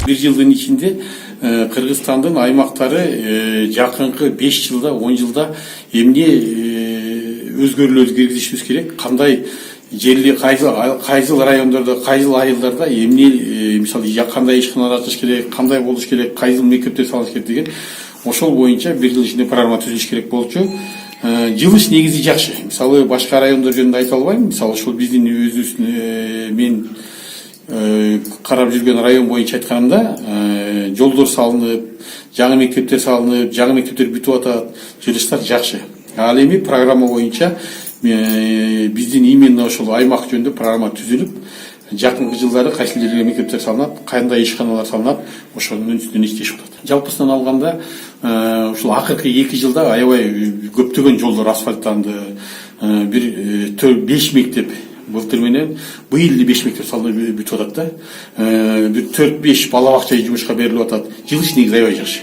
Bir yılın içinde Kırgızstan'ın аймактары жакынкы 5 жылда 10 жылда эмне өзгөрүүлөр киргизишибиз керек, кандай жерли кайсыл райондордо, кайсыл айылдарда эмне мисалы кандай ишканалар ачыш керек, кандай болуш керек, кайсыл мектептер салыш керек деген ошол боюнча бир жыл ичинде программа түзүлүш керек болчу. Жылыш негизи жакшы. Мисалы башка райондор жөнүндө айта албайм. Мисалы ошол биздин өзүбүздүн мен карап жүрген район боюнча айтканда жолдор салынып, жаңы мектептер салынып, жаңы мектептер бүтүп атат, жылыштар жакшы. Ал эми программа боюнча биздин именно ошол аймак жөнүндө программа түзүлүп, жакынкы жылдары кайсы жерге мектептер салынат, кандай ишканалар салынат, ошонун үстүнөн иштешип атат. Жалпысынан алганда ушул акыркы 2 жылда аябай көптөгөн жолдор асфальттанды. Бир 4-5 мектеп былтыр менен быйыл 5 мектеп салынып бүтүп атат да. Бир 4-5 бала бакча жумушка берилип атат. Жылыш негизи аябай жакшы.